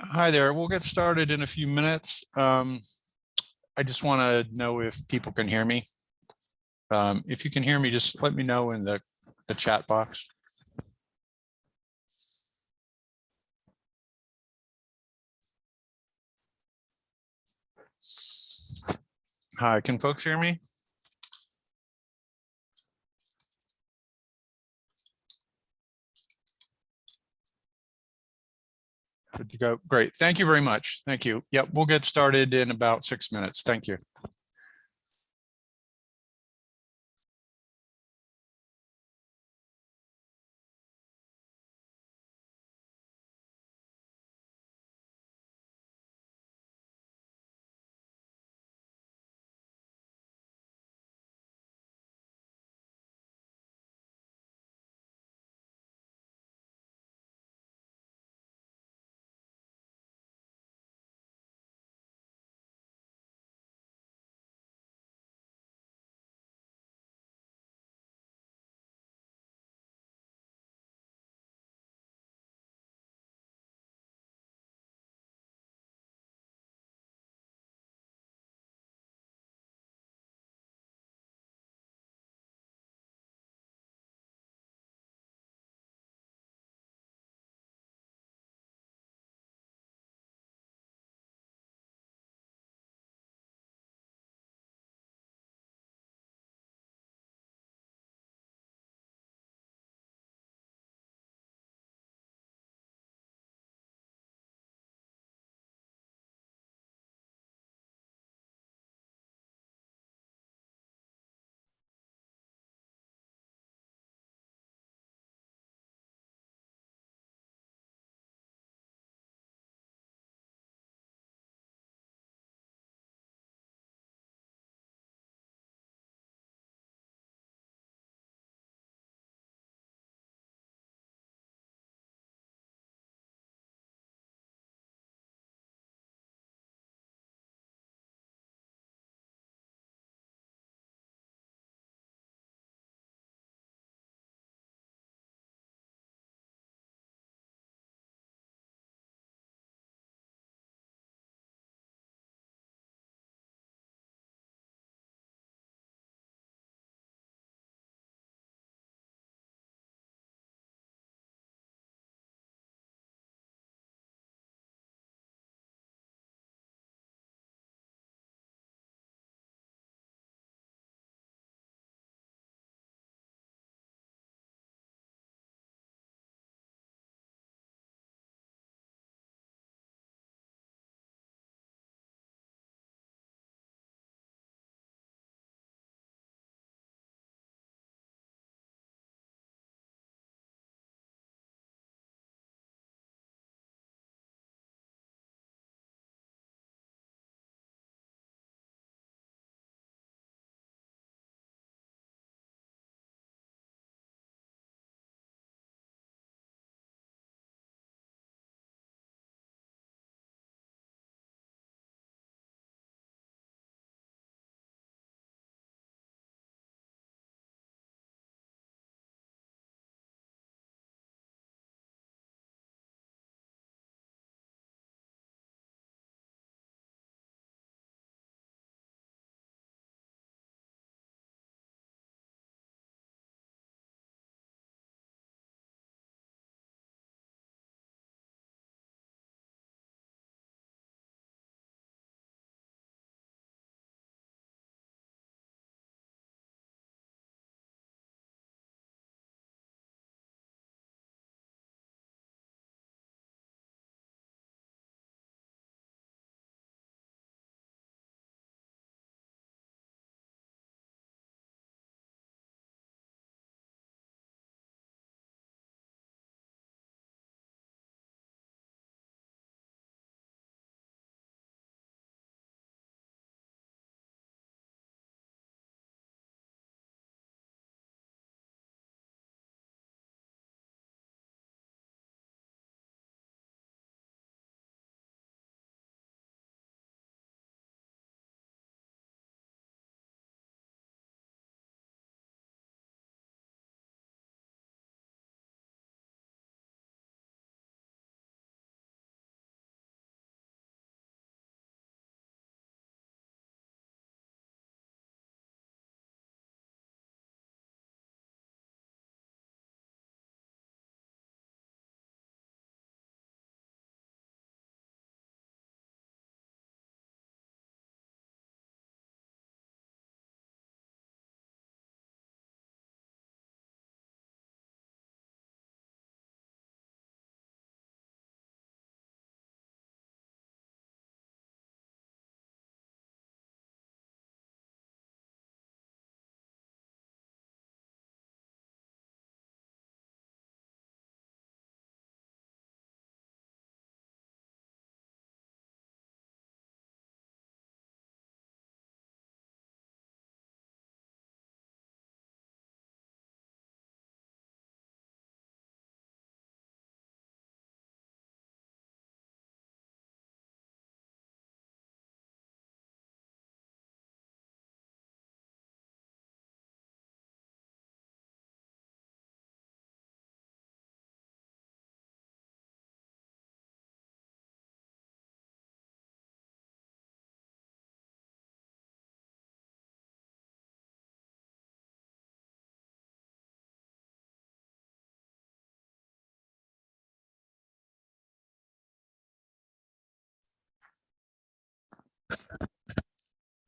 Hi there. We'll get started in a few minutes. I just want to know if people can hear me. If you can hear me, just let me know in the chat box. Hi, can folks hear me? Good to go. Great. Thank you very much. Thank you. Yep, we'll get started in about 6 minutes. Thank you.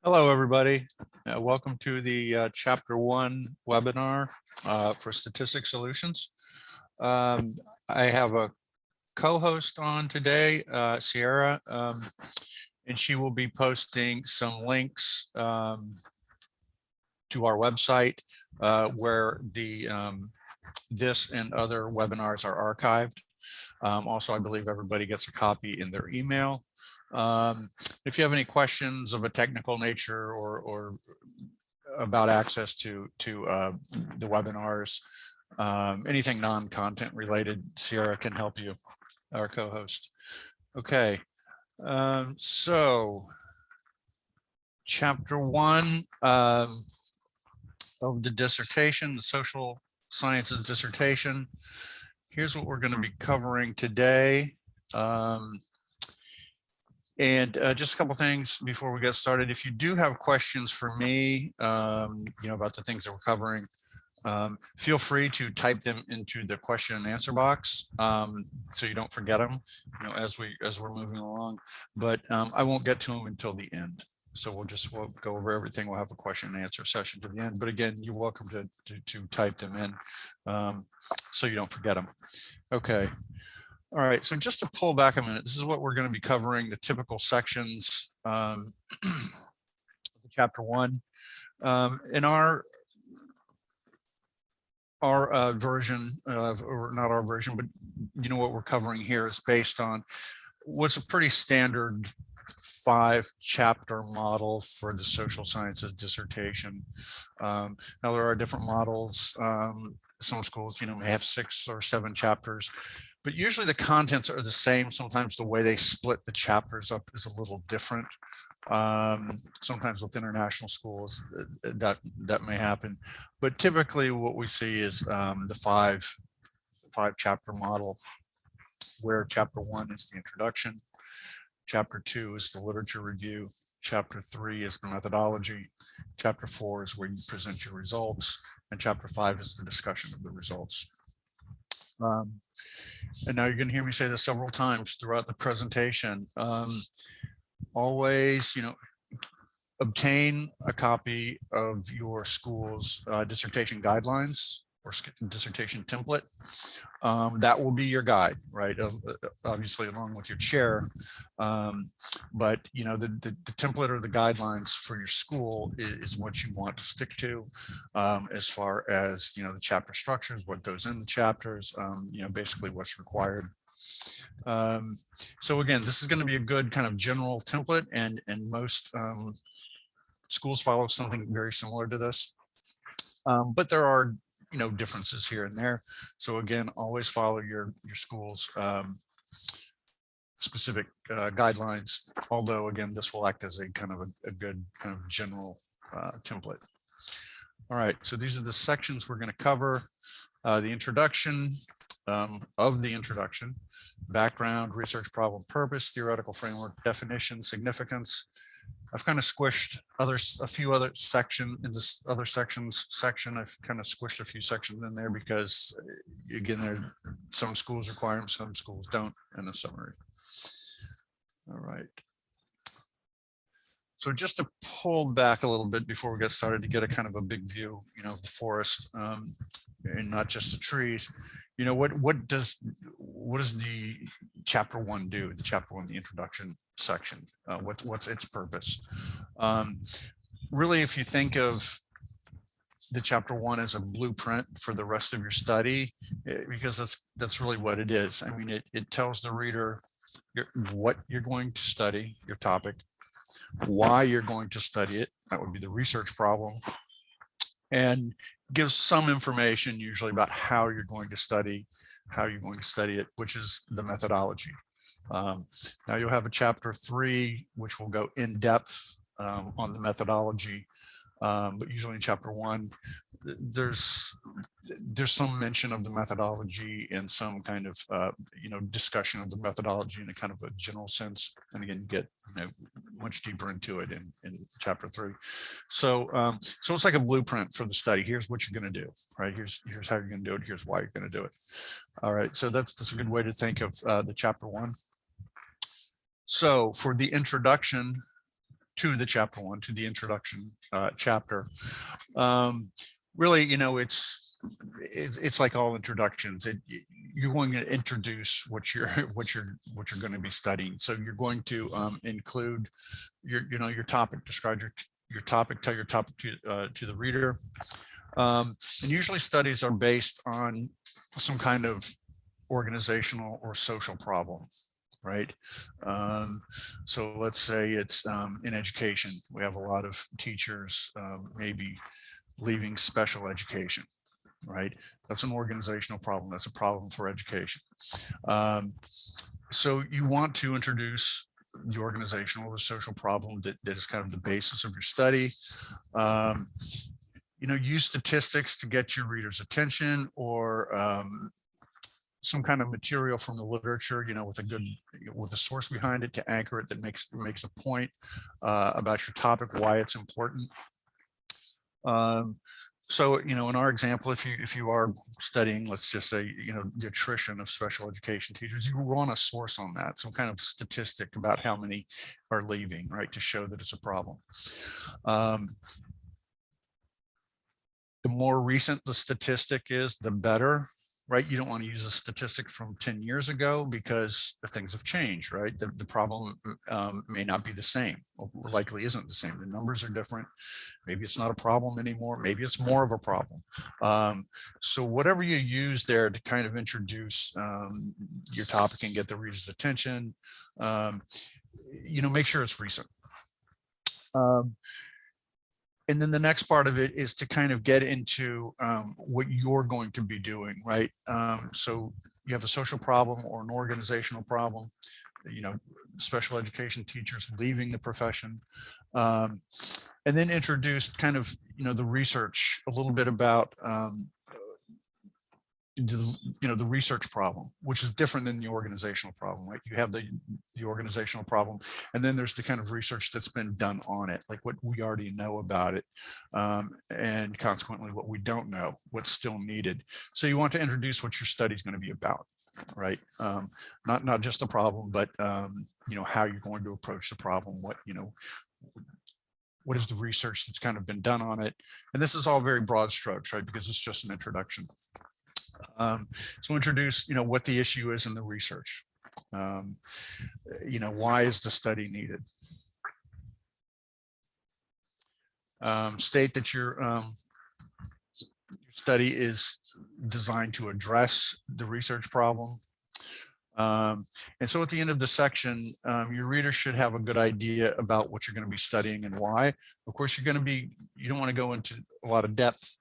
Hello, everybody. Welcome to the Chapter 1 webinar for Statistics Solutions. I have a co-host on today, Sierra, and she will be posting some links to our website where this and other webinars are archived. Also, I believe everybody gets a copy in their email. If you have any questions of a technical nature or about access to the webinars, anything non-content related, Sierra can help you, our co-host. Okay, so Chapter 1 of the dissertation, the social sciences dissertation. Here's what we're going to be covering today. Just a couple things before we get started. If you do have questions for me, about the things that we're covering, feel free to type them into the question and answer box so you don't forget them, as we're moving along. But I won't get to them until the end. So we'll go over everything. We'll have a question and answer session to the end. But again, you're welcome to type them in so you don't forget them. Okay. All right, so just to pull back a minute, this is what we're going to be covering, the typical sections of Chapter 1. In our version, or not our version, but what we're covering here is based on what's a pretty standard 5-chapter model for the social sciences dissertation. Now there are different models. Some schools, may have 6 or 7 chapters, but usually the contents are the same. Sometimes the way they split the chapters up is a little different. Sometimes with international schools that may happen, but typically what we see is the 5-chapter model, where Chapter 1 is the introduction, Chapter 2 is the literature review, Chapter 3 is the methodology, Chapter 4 is where you present your results, and Chapter 5 is the discussion of the results. And now you're going to hear me say this several times throughout the presentation. Always, obtain a copy of your school's dissertation guidelines or dissertation template. That will be your guide, right? Obviously, along with your chair. But the template or the guidelines for your school is what you want to stick to, as far as the chapter structures, what goes in the chapters, basically what's required. So again, this is going to be a good kind of general template, and most schools follow something very similar to this, but there are differences here and there. So again, always follow your school's specific guidelines, although again, this will act as a kind of a good kind of general template. All right, so these are the sections we're going to cover. The introduction of the introduction, background, research problem purpose, theoretical framework, definition, significance. I've kind of squished a few other section in this other sections section. I've kind of squished a few sections in there because, again, there's some schools require them, some schools don't, and a summary. All right. So just to pull back a little bit before we get started to get a kind of a big view, of the forest and not just the trees. What does the Chapter 1 do? The Chapter 1, the introduction section. What's its purpose? Really, if you think of the Chapter 1 as a blueprint for the rest of your study, because that's really what it is. I mean, it tells the reader what you're going to study, your topic, why you're going to study it. That would be the research problem, and gives some information usually about how you're going to study it, which is the methodology. Now you'll have a Chapter 3, which will go in depth on the methodology, but usually in Chapter 1, there's some mention of the methodology and some kind of discussion of the methodology in a kind of a general sense, and again you get much deeper into it in Chapter 3. So it's like a blueprint for the study. Here's what you're going to do, right? Here's how you're going to do it. Here's why you're going to do it. All right, so that's a good way to think of the Chapter 1. So for the introduction, to the chapter 1, to the introduction chapter. Really, you know, it's like all introductions. You're going to introduce what you're going to be studying. So you're going to include your topic, describe your topic, tell your topic to the reader. And usually studies are based on some kind of organizational or social problem, right? So let's say it's in education. We have a lot of teachers maybe leaving special education, right? That's an organizational problem. That's a problem for education. So you want to introduce the organizational or social problem that is kind of the basis of your study. You know, use statistics to get your readers' attention, or some kind of material from the literature, you know, with a source behind it to anchor it, that makes a point about your topic, why it's important. So, you know, in our example, if you are studying, let's just say, you know, the attrition of special education teachers, you want a source on that, some kind of statistic about how many are leaving, right, to show that it's a problem. The more recent the statistic is, the better, right? You don't want to use a statistic from 10 years ago because things have changed, right? The problem may not be the same, or likely isn't the same. The numbers are different. Maybe it's not a problem anymore. Maybe it's more of a problem. So whatever you use there to kind of introduce your topic and get the reader's attention, you know, make sure it's recent. And then the next part of it is to kind of get into what you're going to be doing, right? So you have a social problem or an organizational problem, you know, special education teachers leaving the profession, and then introduce kind of, you know, the research, a little bit about the research problem, which is different than the organizational problem, right? You have the organizational problem, and then there's the kind of research that's been done on it, like what we already know about it, and consequently what we don't know, what's still needed. So you want to introduce what your study is going to be about, right? Not just the problem, but you know, how you're going to approach the problem, what, you know, what is the research that's kind of been done on it. And this is all very broad strokes, right? Because it's just an introduction. So introduce, you know, what the issue is in the research. You know, why is the study needed? State that your study is designed to address the research problem. And so at the end of the section, your reader should have a good idea about what you're going to be studying and why. Of course, you don't want to go into a lot of depth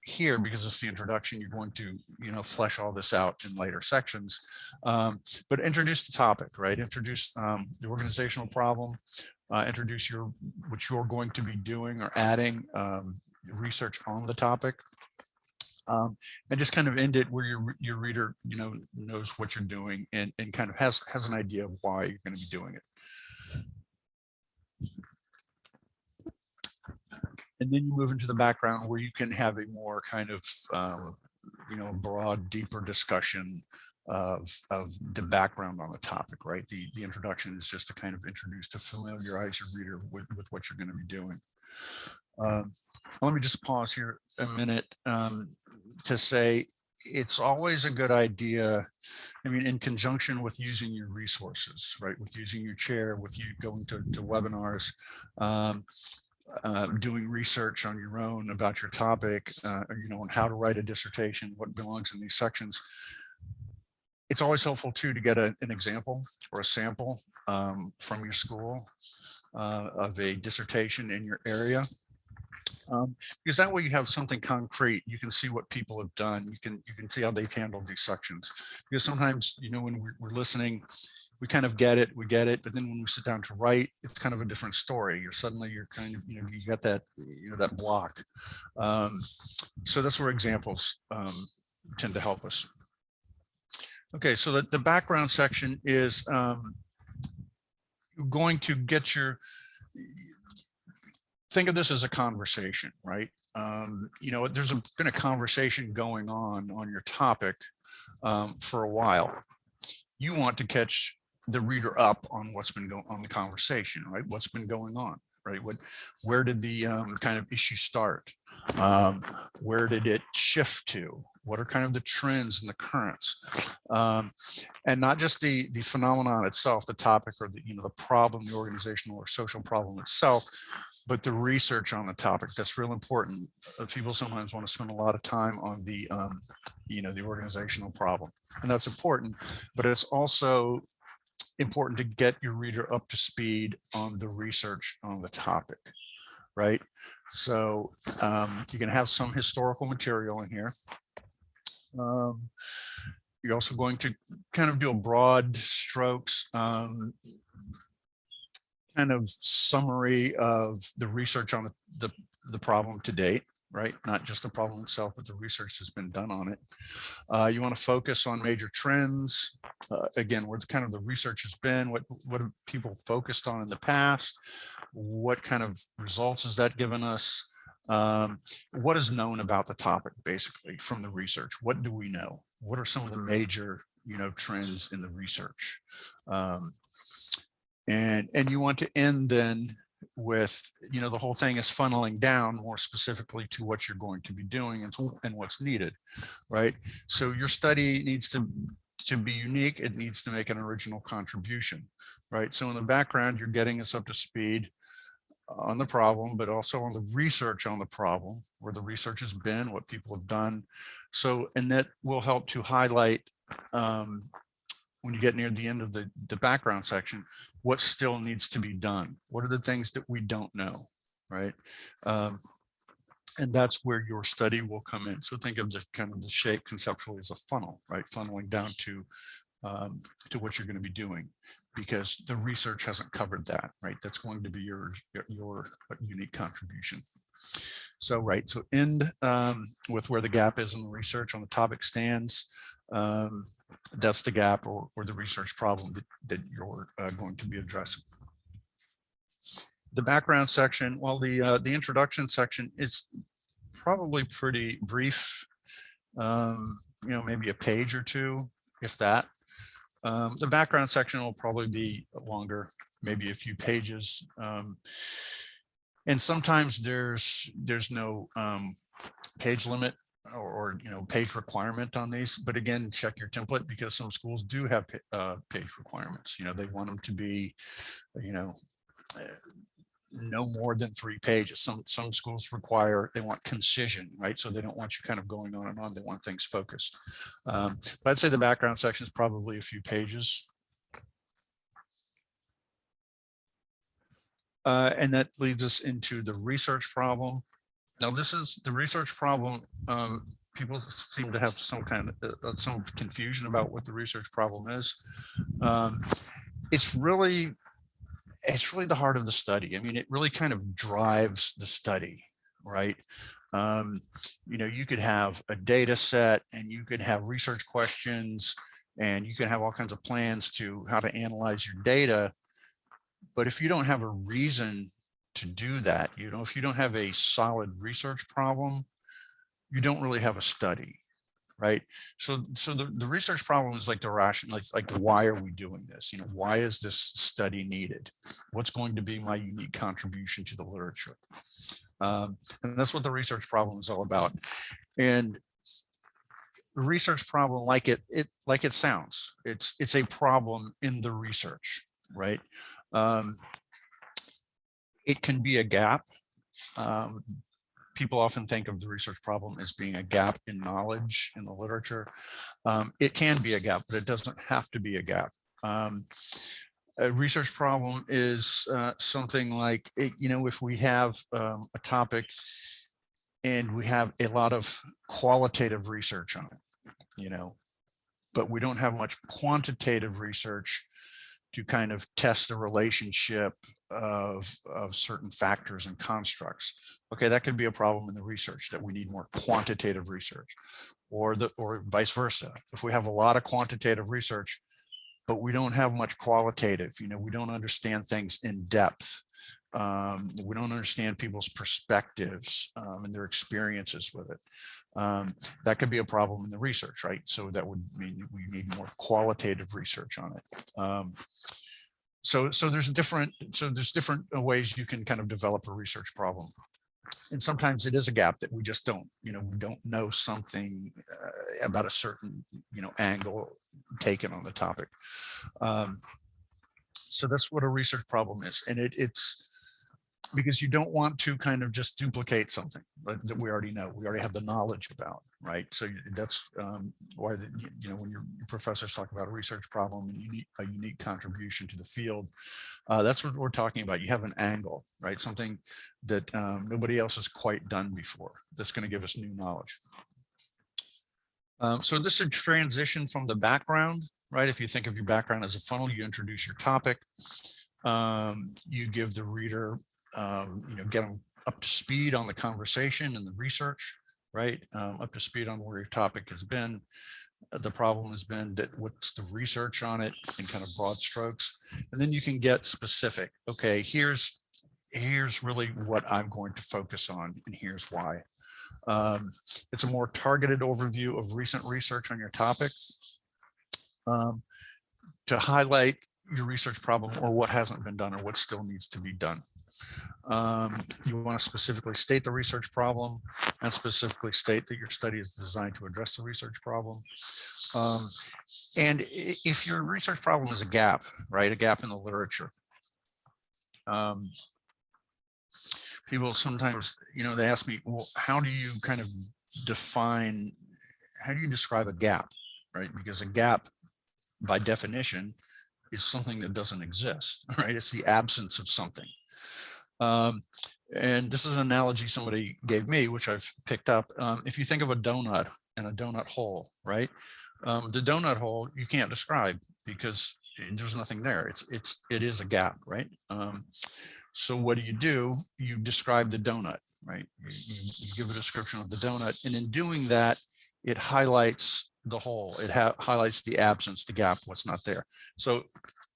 here because it's the introduction. You're going to, you know, flesh all this out in later sections, but introduce the topic, right? Introduce the organizational problem, introduce what you're going to be doing or adding research on the topic, and just kind of end it where your reader, you know, knows what you're doing and kind of has an idea of why you're going to be doing it. And then you move into the background where you can have a more kind of, you know, broad, deeper discussion of the background on the topic, right? The introduction is just to kind of introduce, to familiarize your reader with what you're going to be doing. Let me just pause here a minute to say it's always a good idea, I mean, in conjunction with using your resources, right? With using your chair, with you going to webinars, doing research on your own about your topic, you know, on how to write a dissertation, what belongs in these sections. It's always helpful too to get an example or a sample from your school of a dissertation in your area. Because that way you have something concrete. You can see what people have done. You can see how they've handled these sections. Because sometimes, you know, when we're listening, we kind of get it, but then when we sit down to write, it's kind of a different story. You're kind of, you know, you got that, you know, that block. So that's where examples tend to help us. Okay, so the background section is going to get think of this as a conversation, right? You know, there's been a conversation going on your topic for a while. You want to catch the reader up on what's been going on, the conversation, right? What's been going on. right? Where did the kind of issue start? Where did it shift to? What are kind of the trends and the currents? And not just the phenomenon itself, the topic, or the, the problem, the organizational or social problem itself, but the research on the topic. That's real important. People sometimes want to spend a lot of time on the the organizational problem, and that's important, but it's also important to get your reader up to speed on the research on the topic, right? So you can have some historical material in here. You're also going to kind of do a broad strokes kind of summary of the research on the problem to date, right? Not just the problem itself, but the research that's been done on it. You want to focus on major trends. Again, where kind of the research has been, what have people focused on in the past? What kind of results has that given us? What is known about the topic, basically, from the research? What do we know? What are some of the major, trends in the research? And you want to end then with, the whole thing is funneling down more specifically to what you're going to be doing and what's needed, right? So your study needs to be unique. It needs to make an original contribution, right? So in the background, you're getting us up to speed on the problem, but also on the research on the problem, where the research has been, what people have done. So, and that will help to highlight when you get near the end of the background section, what still needs to be done. What are the things that we don't know, right? And that's where your study will come in. So think of the kind of the shape conceptually as a funnel, right? Funneling down to what you're going to be doing, because the research hasn't covered that, right? That's going to be your unique contribution. So, right, so end with where the gap is in the research on the topic stands. That's the gap or the research problem that you're going to be addressing. The background section, well, the introduction section is probably pretty brief, maybe a page or two, if that. The background section will probably be longer, maybe a few pages. And sometimes there's no page limit or page requirement on these, but again, check your template, because some schools do have page requirements. They want them to be no more than 3 pages. Some schools they want concision, right? So they don't want you kind of going on and on. They want things focused. But I'd say the background section is probably a few pages. And that leads us into the research problem. Now, this is the research problem. People seem to have some kind of some confusion about what the research problem is. It's really the heart of the study. I mean, it really kind of drives the study, right? You could have a data set, and you could have research questions, and you can have all kinds of plans to how to analyze your data. But if you don't have a reason to do that, if you don't have a solid research problem, you don't really have a study, right? So the research problem is like the rational, like why are we doing this? Why is this study needed? What's going to be my unique contribution to the literature? And that's what the research problem is all about. And the research problem, like it sounds, it's a problem in the research, right? It can be a gap. People often think of the research problem as being a gap in knowledge in the literature. It can be a gap, but it doesn't have to be a gap. A research problem is something like, if we have a topic and we have a lot of qualitative research on it, but we don't have much quantitative research to kind of test the relationship of certain factors and constructs. Okay, that could be a problem in the research, that we need more quantitative research, or vice versa. If we have a lot of quantitative research, but we don't have much qualitative, we don't understand things in depth. We don't understand people's perspectives and their experiences with it. That could be a problem in the research, right? So that would mean we need more qualitative research on it. So there's different ways you can kind of develop a research problem. And sometimes it is a gap that we just don't, we don't know something about a certain, angle taken on the topic. So that's what a research problem is. And it's because you don't want to kind of just duplicate something that we already know, we already have the knowledge about, right? So that's why, when your professors talk about a research problem and a unique contribution to the field, that's what we're talking about. You have an angle, right? Something that nobody else has quite done before. That's going to give us new knowledge. So this is a transition from the background, right? If you think of your background as a funnel, you introduce your topic. You give the reader, get them up to speed on the conversation and the research, right? Up to speed on where your topic has been. The problem has been that what's the research on it in kind of broad strokes. And then you can get specific. Okay, here's really what I'm going to focus on, and here's why. It's a more targeted overview of recent research on your topic to highlight your research problem or what hasn't been done or what still needs to be done. You want to specifically state the research problem and specifically state that your study is designed to address the research problem. And if your research problem is a gap, right, a gap in the literature, people sometimes, they ask me, well, how do you kind of describe a gap, right? Because a gap, by definition, is something that doesn't exist, right? It's the absence of something. And this is an analogy somebody gave me, which I've picked up. If you think of a donut and a donut hole, right? The donut hole you can't describe because there's nothing there. It is a gap, right? So what do? You describe the donut, right? You give a description of the donut, and in doing that, it highlights the hole. It highlights the absence, the gap, what's not there. So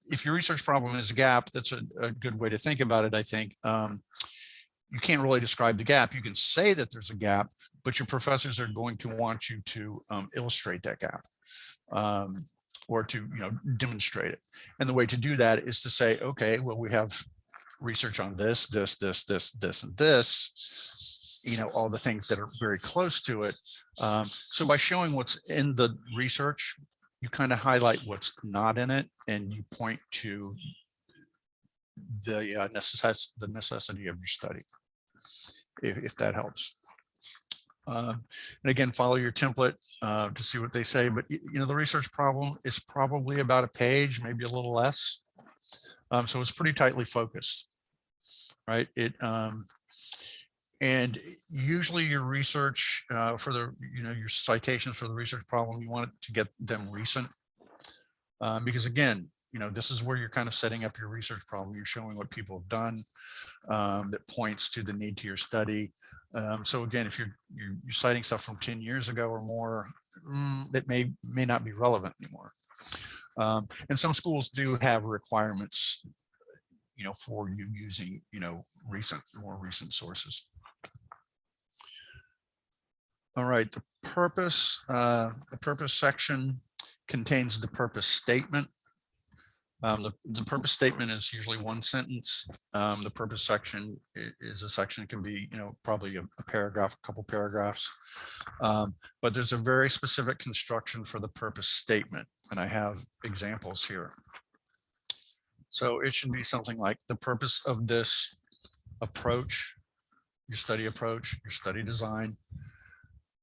if your research problem is a gap, that's a good way to think about it, I think. You can't really describe the gap. You can say that there's a gap, but your professors are going to want you to illustrate that gap or to demonstrate it. And the way to do that is to say, okay, well, we have research on this, and this, all the things that are very close to it. So by showing what's in the research, you kind of highlight what's not in it, and you point to the necessity of your study, if that helps. And again, follow your template to see what they say. But the research problem is probably about a page, maybe a little less. So it's pretty tightly focused, right? And usually your research for the, your citations for the research problem, you want it to get them recent, because again, this is where you're kind of setting up your research problem. You're showing what people have done that points to the need to your study. So again, if you're citing stuff from 10 years ago or more, that may not be relevant anymore. And some schools do have requirements, for you using, more recent sources. All right, the purpose section contains the purpose statement. The purpose statement is usually one sentence. The purpose section is a section, it can be, probably a paragraph, a couple paragraphs. But there's a very specific construction for the purpose statement, and I have examples here. So it should be something like the purpose of this approach, your study design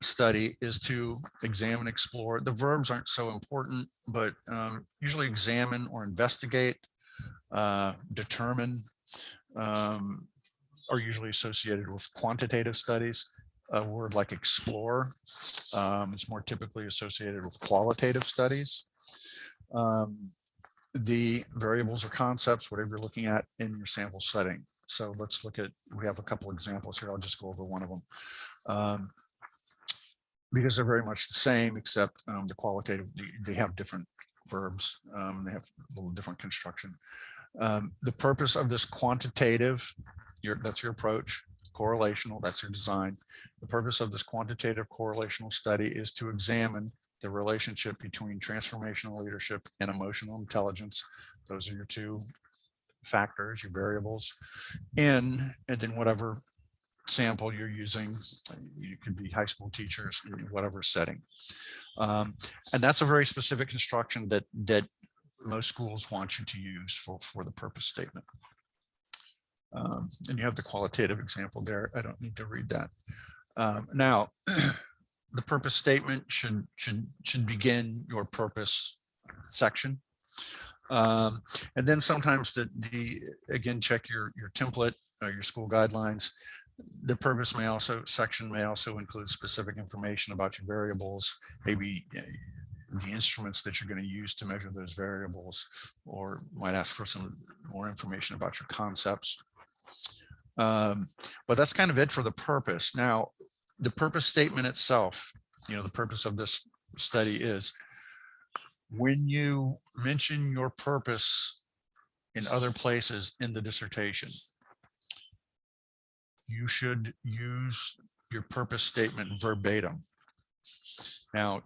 study is to examine, explore. The verbs aren't so important, but usually examine or investigate, determine are usually associated with quantitative studies. A word like explore is more typically associated with qualitative studies. The variables or concepts, whatever you're looking at in your sample setting. So let's look at, we have a couple examples here. I'll just go over one of them. Because they're very much the same, except the qualitative, they have different verbs. They have a little different construction. The purpose of this quantitative, that's your approach. Correlational, that's your design. The purpose of this quantitative correlational study is to examine the relationship between transformational leadership and emotional intelligence. Those are your two factors, your variables, and then whatever sample you're using. You could be high school teachers, whatever setting. And that's a very specific construction that most schools want you to use for the purpose statement. And you have the qualitative example there. I don't need to read that. Now, the purpose statement should begin your purpose section. And then sometimes again, check your template, your school guidelines. The purpose section may also include specific information about your variables, maybe the instruments that you're going to use to measure those variables, or might ask for some more information about your concepts. But that's kind of it for the purpose. Now, the purpose statement itself, the purpose of this study is, when you mention your purpose in other places in the dissertation, you should use your purpose statement verbatim. Now,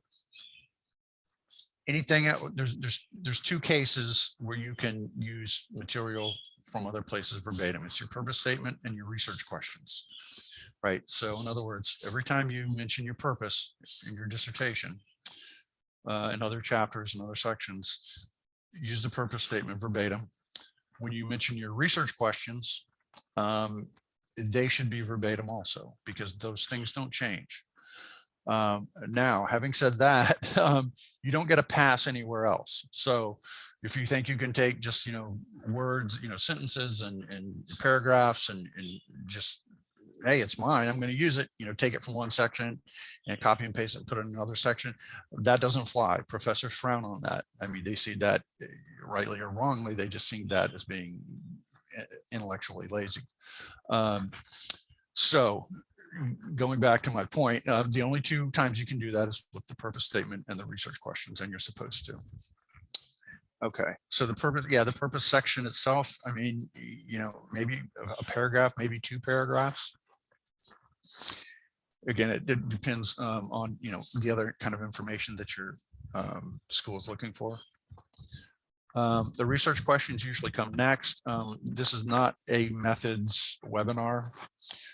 there's two cases where you can use material from other places verbatim. It's your purpose statement and your research questions, right? So in other words, every time you mention your purpose in your dissertation, in other chapters and other sections, use the purpose statement verbatim. When you mention your research questions, they should be verbatim also, because those things don't change. Now, having said that, you don't get a pass anywhere else. So if you think you can take just, words, sentences and paragraphs and just, hey, it's mine, I'm going to use it, take it from one section and copy and paste it and put it in another section, that doesn't fly. Professors frown on that. I mean, they see that, rightly or wrongly, they just see that as being intellectually lazy. So going back to my point, the only two times you can do that is with the purpose statement and the research questions, and you're supposed to. Okay, so the purpose section itself, I mean, maybe a paragraph, maybe two paragraphs. Again, it depends on, the other kind of information that your school is looking for. The research questions usually come next. This is not a methods webinar.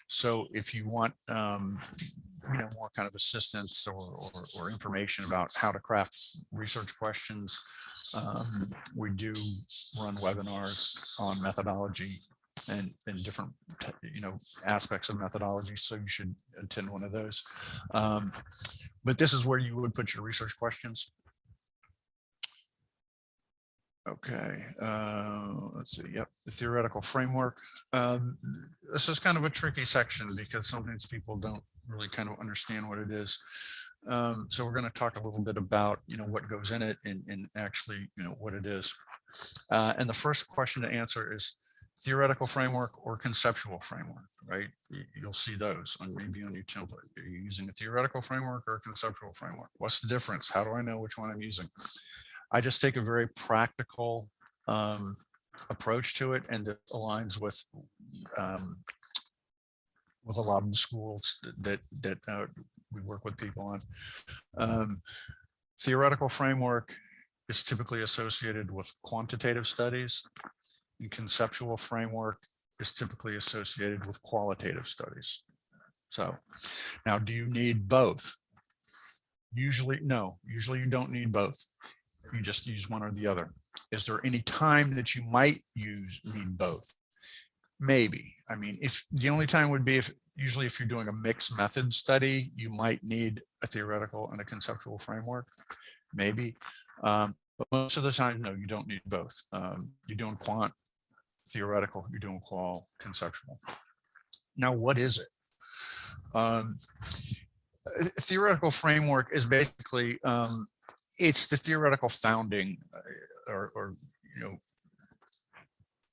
So if you want, more kind of assistance or information about how to craft research questions, we do run webinars on methodology and different, aspects of methodology. So you should attend one of those. But this is where you would put your research questions. Okay, let's see. Yep, the theoretical framework. This is kind of a tricky section because sometimes people don't really kind of understand what it is. So we're going to talk a little bit about, what goes in it and actually, what it is. And the first question to answer is theoretical framework or conceptual framework, right? You'll see those maybe on your template. Are you using a theoretical framework or a conceptual framework? What's the difference? How do I know which one I'm using? I just take a very practical approach to it, and it aligns with a lot of the schools that we work with people on. Theoretical framework is typically associated with quantitative studies, and conceptual framework is typically associated with qualitative studies. So now, do you need both? Usually, no. Usually you don't need both. You just use one or the other. Is there any time that you might need both? Maybe. I mean, if the only time would be usually if you're doing a mixed method study, you might need a theoretical and a conceptual framework, maybe. But most of the time, no, you don't need both. You're doing quant theoretical, you're doing qual conceptual. Now, what is it? Theoretical framework is basically it's the theoretical founding or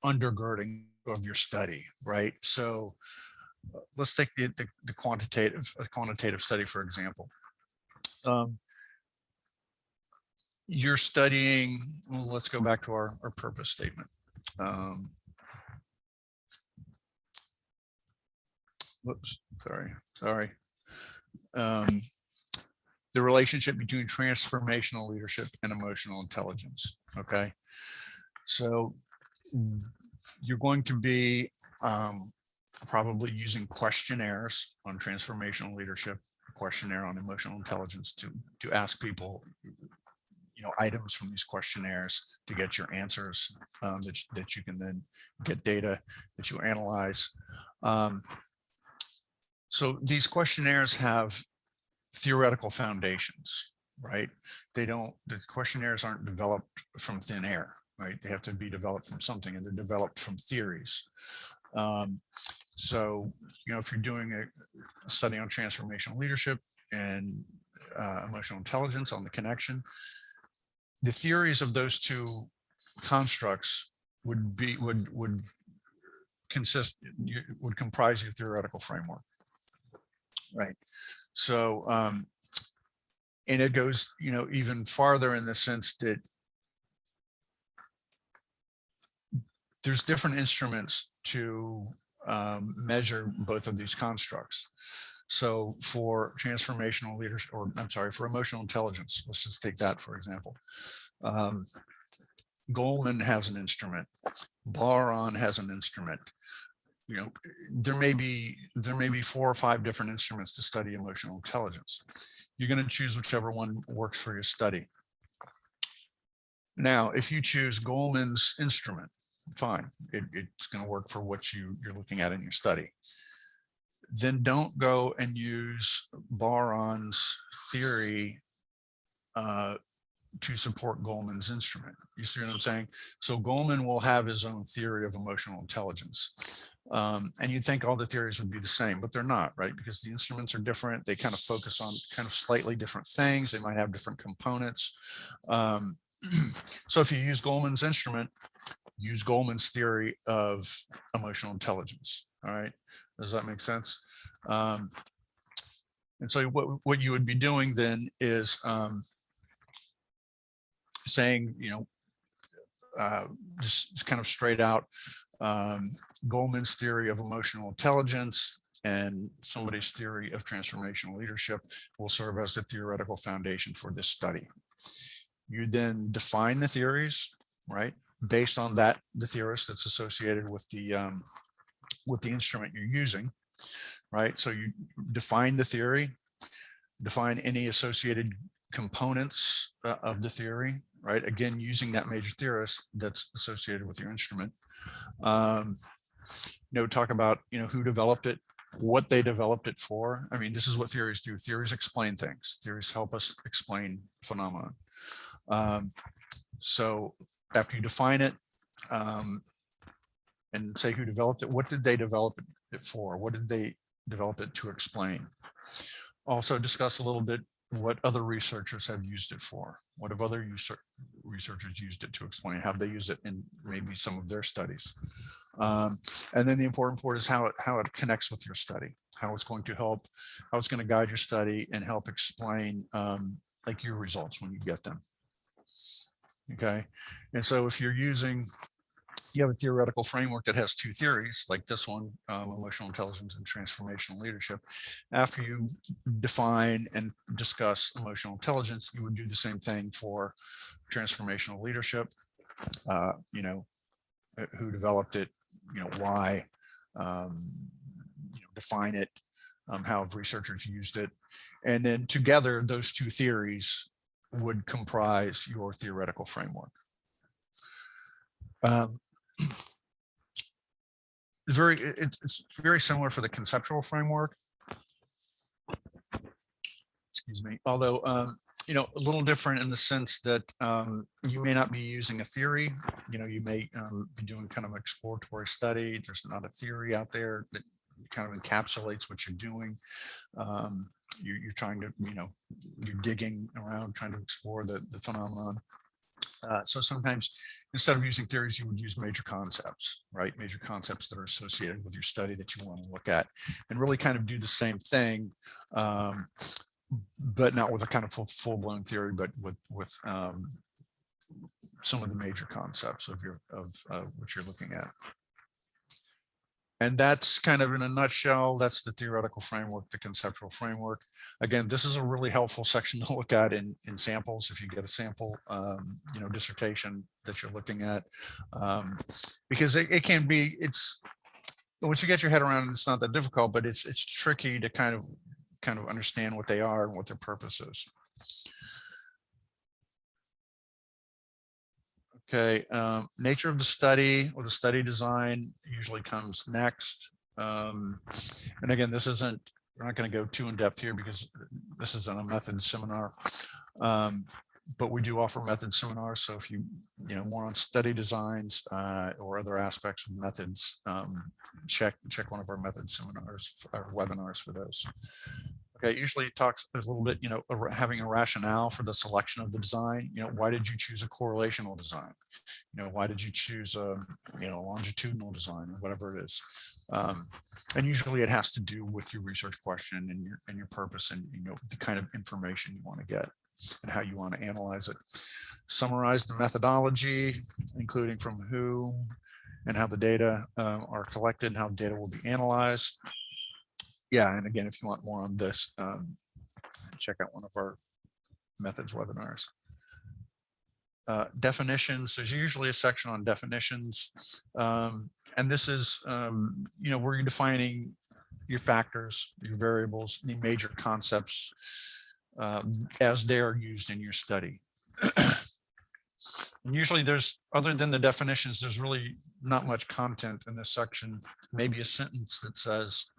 undergirding of your study, right? So let's take the quantitative study, for example. You're studying, well, let's go back to our purpose statement. Whoops, sorry. the relationship between transformational leadership and emotional intelligence. Okay, so you're going to be probably using questionnaires on transformational leadership, a questionnaire on emotional intelligence to ask people, items from these questionnaires to get your answers that you can then get data that you analyze. So these questionnaires have theoretical foundations, right? The questionnaires aren't developed from thin air, right? They have to be developed from something, and they're developed from theories. So, if you're doing a study on transformational leadership and emotional intelligence on the connection, the theories of those two constructs would comprise your theoretical framework, right? So, and it goes, even farther in the sense that there's different instruments to measure both of these constructs. So for transformational leadership, or I'm sorry, for emotional intelligence, let's just take that for example. Goleman has an instrument. Baron has an instrument. There may be 4 or 5 different instruments to study emotional intelligence. You're going to choose whichever one works for your study. Now, if you choose Goleman's instrument, fine, it's going to work for what you're looking at in your study. Then don't go and use Baron's theory to support Goleman's instrument. You see what I'm saying? So Goleman will have his own theory of emotional intelligence. And you'd think all the theories would be the same, but they're not, right? Because the instruments are different. They kind of focus on kind of slightly different things. They might have different components. So if you use Goleman's instrument, use Goleman's theory of emotional intelligence. All right. Does that make sense? And so what you would be doing then is saying, just kind of straight out, Goleman's theory of emotional intelligence and somebody's theory of transformational leadership will serve as the theoretical foundation for this study. You then define the theories, right, based on the theorist that's associated with the instrument you're using, right? So you define the theory, define any associated components of the theory, right? Again, using that major theorist that's associated with your instrument. Talk about, who developed it, what they developed it for. I mean, this is what theories do. Theories explain things. Theories help us explain phenomena. So after you define it and say who developed it, what did they develop it for? What did they develop it to explain? Also discuss a little bit what other researchers have used it for. What have other researchers used it to explain? Have they used it in maybe some of their studies? And then the important part is how it connects with your study, how it's going to help, how it's going to guide your study and help explain like your results when you get them. Okay. And so if you have a theoretical framework that has 2 theories like this one, emotional intelligence and transformational leadership. After you define and discuss emotional intelligence, you would do the same thing for transformational leadership. Who developed it, why, define it, how have researchers used it. And then together, those 2 theories would comprise your theoretical framework. It's very similar for the conceptual framework. Excuse me. Although, a little different in the sense that you may not be using a theory. You may be doing kind of exploratory study. There's not a theory out there that kind of encapsulates what you're doing. You're trying to, you're digging around, trying to explore the phenomenon. So sometimes instead of using theories, you would use major concepts, right? Major concepts that are associated with your study that you want to look at and really kind of do the same thing, but not with a kind of full-blown theory, but with some of the major concepts of what you're looking at. And that's kind of in a nutshell, that's the theoretical framework, the conceptual framework. Again, this is a really helpful section to look at in samples if you get a sample, dissertation that you're looking at, because it can be, once you get your head around it, it's not that difficult, but it's tricky to kind of understand what they are and what their purpose is. Okay, nature of the study or the study design usually comes next. And again, we're not going to go too in depth here because this isn't a method seminar. But we do offer method seminars. So if you more on study designs or other aspects of methods, check one of our method seminars or webinars for those. Okay, usually it talks a little bit, having a rationale for the selection of the design. Why did you choose a correlational design? Why did you choose a longitudinal design or whatever it is? And usually it has to do with your research question and your purpose and the kind of information you want to get and how you want to analyze it. Summarize the methodology, including from who and how the data are collected and how data will be analyzed. Yeah, and again, if you want more on this, check out one of our methods webinars. Definitions, there's usually a section on definitions. And this is, where you're defining your factors, your variables, any major concepts as they are used in your study. And usually other than the definitions, there's really not much content in this section, maybe a sentence that says,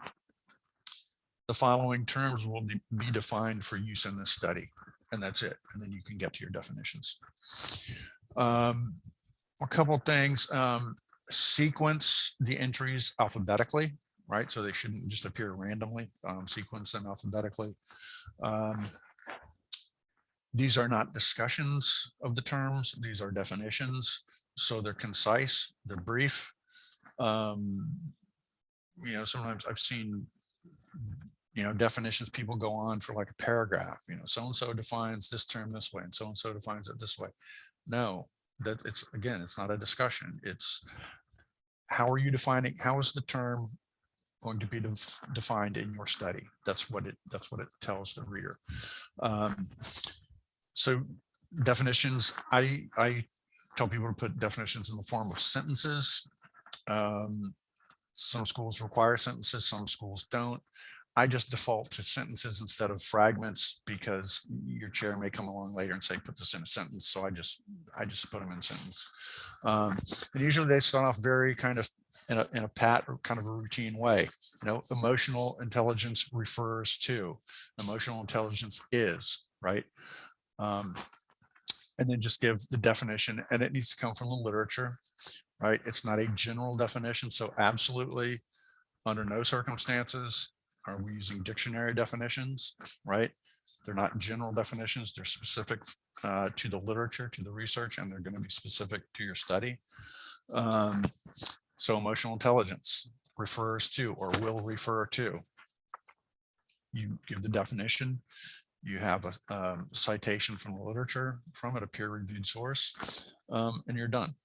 the following terms will be defined for use in this study. And that's it. And then you can get to your definitions. A couple of things, sequence the entries alphabetically, right? So they shouldn't just appear randomly, sequence them alphabetically. These are not discussions of the terms. These are definitions. So they're concise, they're brief. Sometimes I've seen definitions, people go on for like a paragraph, so-and-so defines this term this way and so-and-so defines it this way. No, it's not a discussion. It's how are you defining, how is the term going to be defined in your study? That's what it tells the reader. So definitions, I tell people to put definitions in the form of sentences. Some schools require sentences, some schools don't. I just default to sentences instead of fragments because your chair may come along later and say, put this in a sentence. So I just put them in a sentence. And usually they start off very kind of in a pat or kind of a routine way. Emotional intelligence refers to, emotional intelligence is, right? And then just give the definition, and it needs to come from the literature, right? It's not a general definition. So absolutely, under no circumstances are we using dictionary definitions, right? They're not general definitions. They're specific to the literature, to the research, and they're going to be specific to your study. So emotional intelligence refers to or will refer to. You give the definition. You have a citation from the literature from it, a peer-reviewed source, and you're done.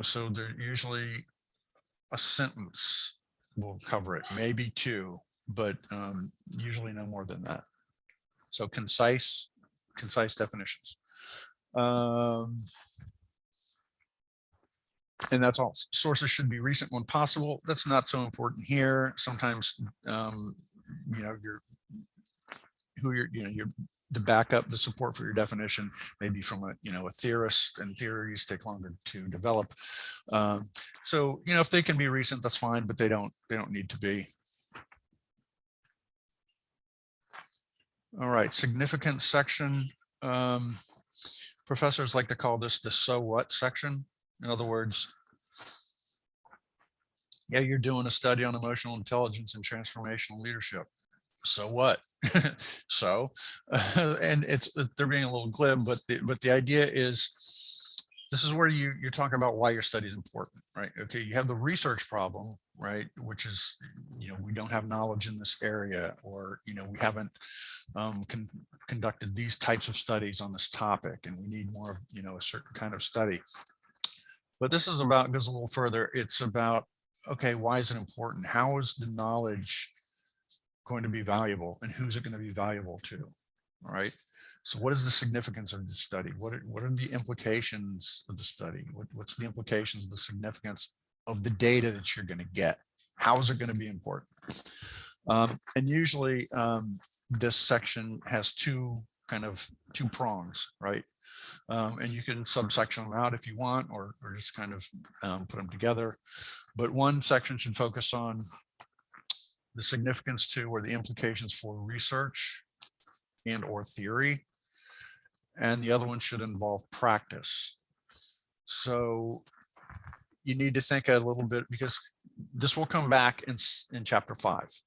So they're usually a sentence will cover it, maybe two, but usually no more than that. So concise definitions. And that's all. Sources should be recent when possible. That's not so important here. Sometimes, the backup, the support for your definition, maybe from a theorist, and theories take longer to develop. So if they can be recent, that's fine, but they don't need to be. All right, significant section. Professors like to call this the so what section. In other words, yeah, you're doing a study on emotional intelligence and transformational leadership. So what? So, and they're being a little glib, but the idea is, this is where you're talking about why your study is important, right? Okay, you have the research problem, right? Which is, we don't have knowledge in this area, or, we haven't conducted these types of studies on this topic, and we need more of, a certain kind of study. But this is goes a little further. It's about okay, why is it important? How is the knowledge going to be valuable, and who's it going to be valuable to? All right. So what is the significance of the study? What are the implications of the study? What's the implications of the significance of the data that you're going to get? How is it going to be important? And usually this section has two prongs, right? And you can subsection them out if you want, or just kind of put them together. But one section should focus on the significance to, or the implications for research and or theory. And the other one should involve practice. So you need to think a little bit, because this will come back in chapter 5.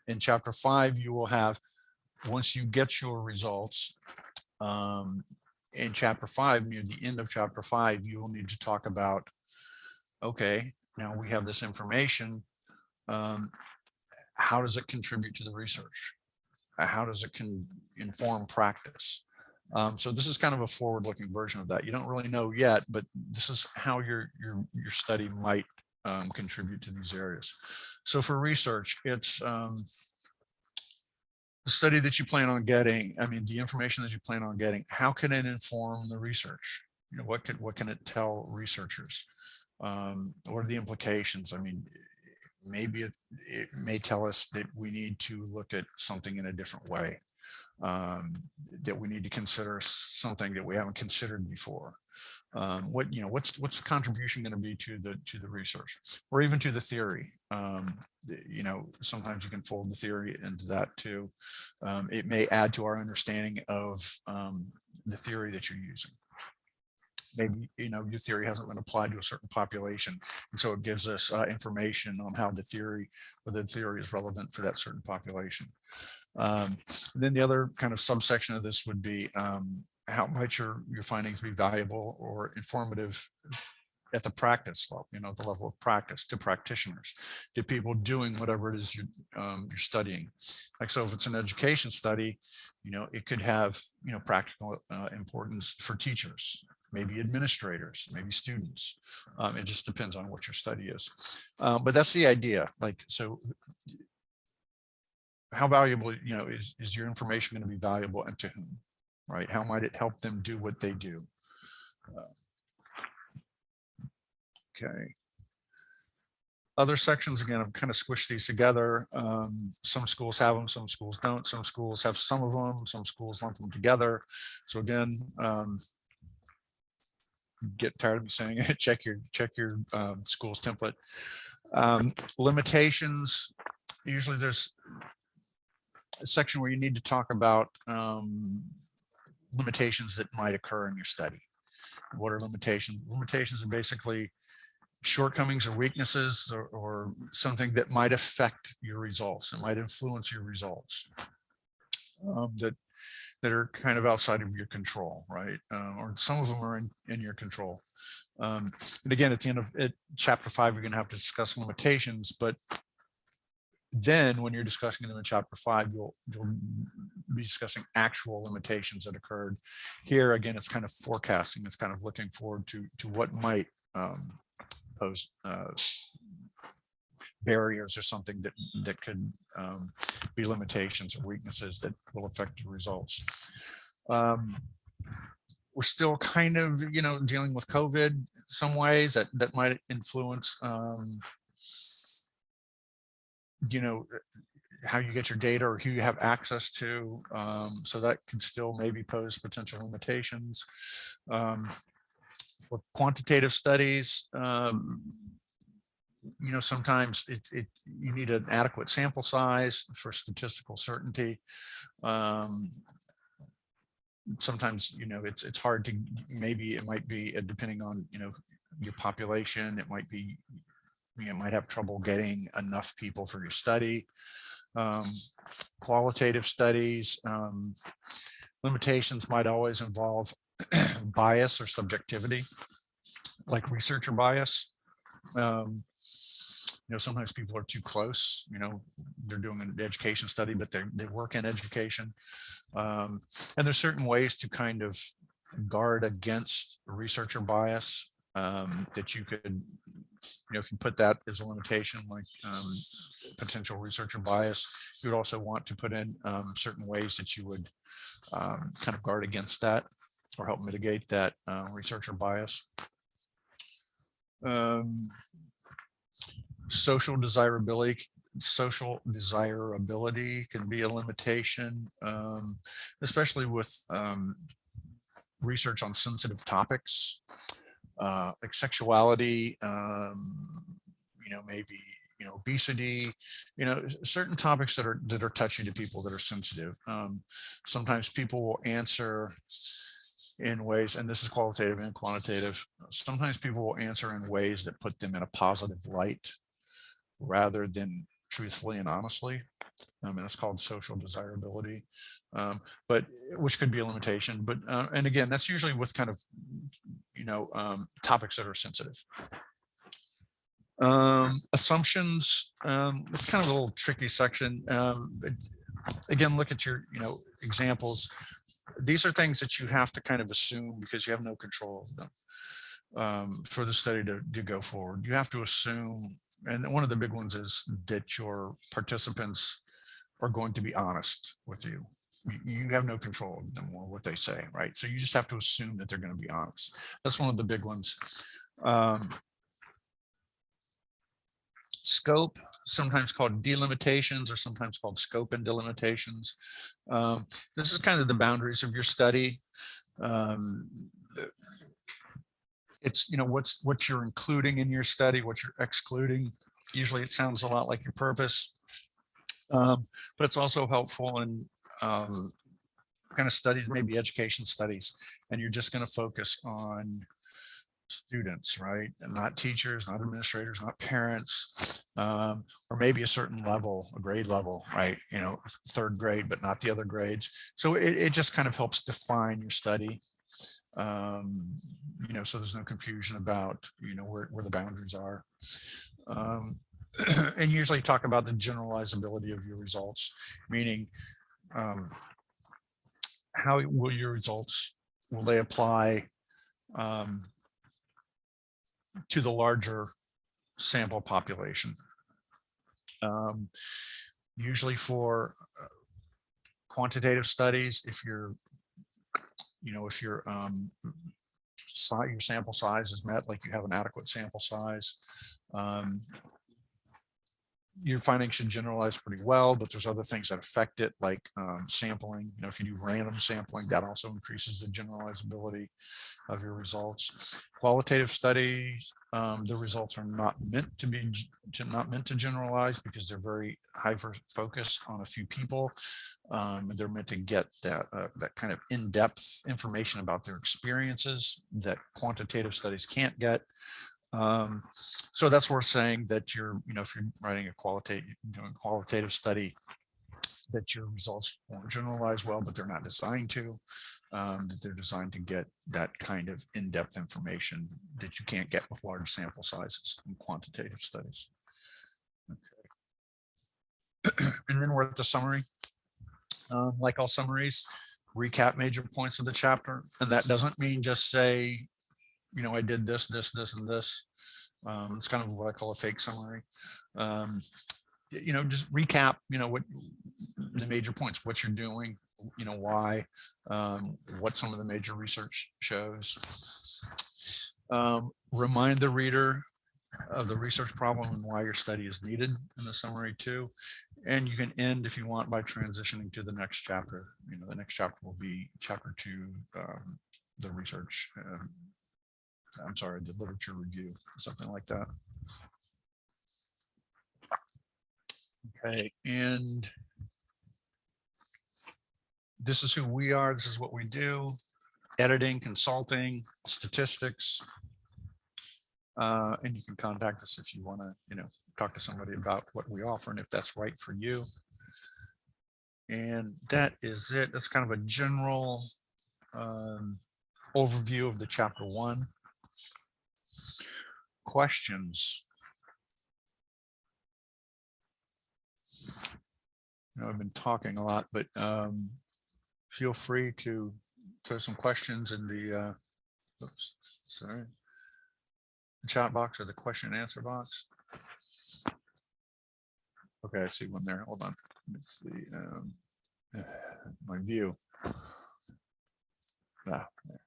In chapter 5, you will have, once you get your results, in chapter 5, near the end of chapter 5, you will need to talk about, okay, now we have this information. How does it contribute to the research? How does it inform practice? So this is kind of a forward-looking version of that. You don't really know yet, but this is how your study might contribute to these areas. So for research, it's the study that you plan on getting. I mean, the information that you plan on getting. How can it inform the research? You know, what can it tell researchers? What are the implications? I mean, maybe it may tell us that we need to look at something in a different way, that we need to consider something that we haven't considered before. What's the contribution going to be to the research, or even to the theory? Sometimes you can fold the theory into that too. It may add to our understanding of the theory that you're using. Maybe your theory hasn't been applied to a certain population, and so it gives us information on how whether the theory is relevant for that certain population. Then the other kind of subsection of this would be how might your findings be valuable or informative at the practice level, at the level of practice, to practitioners, to people doing whatever it is you're studying. Like, so if it's an education study, it could have practical importance for teachers, maybe administrators, maybe students. It just depends on what your study is. But that's the idea. Like, so how valuable, is your information going to be valuable, and to whom, right? How might it help them do what they do? Okay. Other sections, again, I've kind of squished these together. Some schools have them, some schools don't. Some schools have some of them, some schools lump them together. So again, get tired of me saying it, check your school's template. Limitations, usually there's a section where you need to talk about limitations that might occur in your study. What are limitations? Limitations are basically shortcomings or weaknesses, or something that might affect your results. It might influence your results that are kind of outside of your control, right? Or some of them are in your control. And again, at the end of chapter 5, you're going to have to discuss limitations, but then when you're discussing them in chapter 5, you'll be discussing actual limitations that occurred. Here, again, it's kind of forecasting. It's kind of looking forward to what might pose barriers, or something that could be limitations or weaknesses that will affect the results. We're still kind of, dealing with COVID in some ways that might influence how you get your data, or who you have access to. So that can still maybe pose potential limitations. For quantitative studies, sometimes you need an adequate sample size for statistical certainty. Sometimes, it's hard to, maybe it might be depending on, your population, it might be, you might have trouble getting enough people for your study. Qualitative studies, limitations might always involve bias or subjectivity, like researcher bias. Sometimes people are too close, they're doing an education study, but they work in education. And there's certain ways to kind of guard against researcher bias. that you could, if you put that as a limitation, like potential researcher bias, you would also want to put in certain ways that you would kind of guard against that or help mitigate that researcher bias. Social desirability can be a limitation, especially with research on sensitive topics, like sexuality, maybe obesity, certain topics that are touchy to people, that are sensitive. Sometimes people will answer in ways, and this is qualitative and quantitative, sometimes people will answer in ways that put them in a positive light rather than truthfully and honestly. And that's called social desirability, but which could be a limitation. But and again, that's usually with kind of topics that are sensitive. Assumptions, it's kind of a little tricky section. Again, look at your examples. These are things that you have to kind of assume because you have no control of them for the study to go forward. You have to assume, and one of the big ones is that your participants are going to be honest with you. You have no control of them or what they say, right? So you just have to assume that they're going to be honest. That's one of the big ones. Scope, sometimes called delimitations or sometimes called scope and delimitations. This is kind of the boundaries of your study. It's, what you're including in your study, what you're excluding. Usually it sounds a lot like your purpose, but it's also helpful in kind of studies, maybe education studies, and you're just going to focus on students, right? And not teachers, not administrators, not parents, or maybe a certain level, a grade level, right? Third grade, but not the other grades. So it just kind of helps define your study. So there's no confusion about, where the boundaries are. And usually talk about the generalizability of your results, meaning how will your results, will they apply to the larger sample population? Usually for quantitative studies, if your sample size is met, like you have an adequate sample size, your findings should generalize pretty well, but there's other things that affect it, like sampling. If you do random sampling, that also increases the generalizability of your results. Qualitative studies, the results are not meant to generalize because they're very high focus on a few people. They're meant to get that kind of in-depth information about their experiences that quantitative studies can't get. So that's worth saying that you're, if you're writing doing a qualitative study, that your results won't generalize well, but they're not designed to. That they're designed to get that kind of in-depth information that you can't get with large sample sizes in quantitative studies. Okay. And then we're at the summary. Like all summaries, recap major points of the chapter, and that doesn't mean just say, I did this, this, this, and this. It's kind of what I call a fake summary. Just recap, what the major points, what you're doing, why, what some of the major research shows. Remind the reader of the research problem and why your study is needed in the summary too. And you can end, if you want, by transitioning to the next chapter. The next chapter will be chapter 2, the research. I'm sorry, the literature review, something like that. Okay, and this is who we are. This is what we do: editing, consulting, statistics. And you can contact us if you want to, talk to somebody about what we offer and if that's right for you. And that is it. That's kind of a general overview of the chapter 1. Questions? I've been talking a lot, but feel free to throw some questions in the oops, sorry. chat box or the question and answer box? Okay, I see one there. Hold on. Let's see. My view. Ah, there.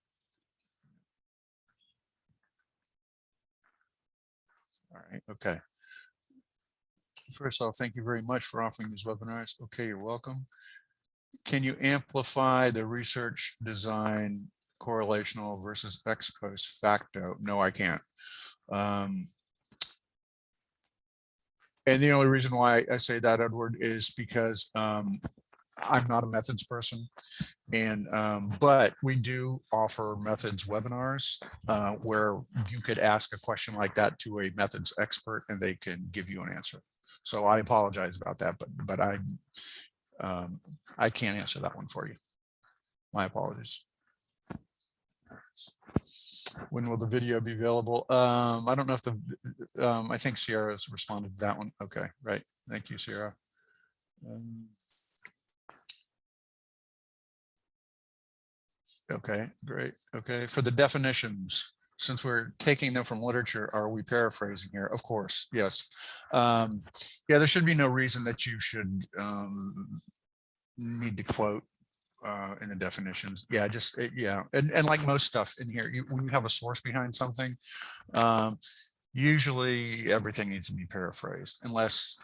All right. Okay. First off, thank you very much for offering these webinars. Okay, you're welcome. Can you amplify the research design correlational versus ex post facto? No, I can't. And the only reason why I say that, Edward, is because I'm not a methods person, and but we do offer methods webinars where you could ask a question like that to a methods expert and they can give you an answer. So I apologize about that, but I can't answer that one for you. My apologies. When will the video be available? I don't know if the I think Sierra's responded to that one. Okay, right. Thank you, Sierra. Okay, great. Okay, for the definitions, since we're taking them from literature, are we paraphrasing here? Of course, yes. Yeah, there should be no reason that you should need to quote in the definitions. Yeah, just yeah, and like most stuff in here, when you have a source behind something, usually everything needs to be paraphrased, unless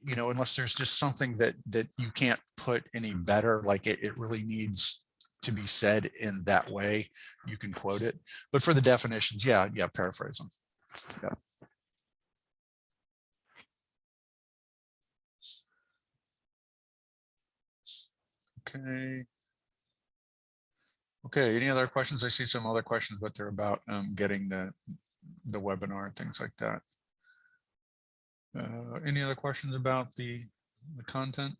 you know, unless there's just something that you can't put any better, like it really needs to be said in that way, you can quote it. But for the definitions, yeah, paraphrase them. Yeah. Okay. Okay, any other questions? I see some other questions, but they're about getting the webinar and things like that. Any other questions about the content?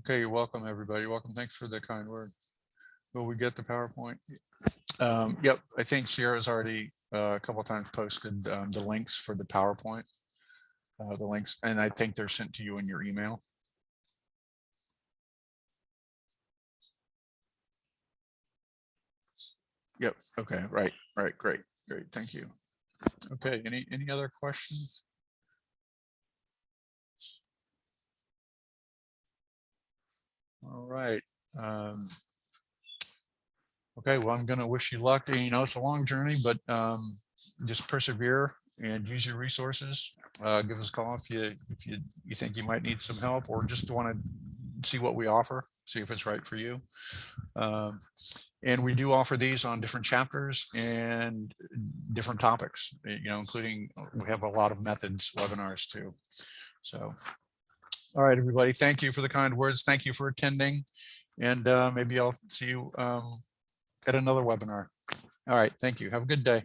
Okay, you're welcome, everybody. You're welcome. Thanks for the kind word. Will we get the PowerPoint? Yep, I think Sierra's already a couple of times posted the links for the PowerPoint, the links, and I think they're sent to you in your email. Yep. Okay. Right. Great. Thank you. Okay. Any other questions? All right. Okay. Well, I'm going to wish you luck. You know, it's a long journey, but just persevere and use your resources. Give us a call if you think you might need some help or just want to see what we offer, see if it's right for you. And we do offer these on different chapters and different topics, you know, including we have a lot of methods webinars too. So, all right, everybody, thank you for the kind words. Thank you for attending. And maybe I'll see you at another webinar. All right, thank you. Have a good day.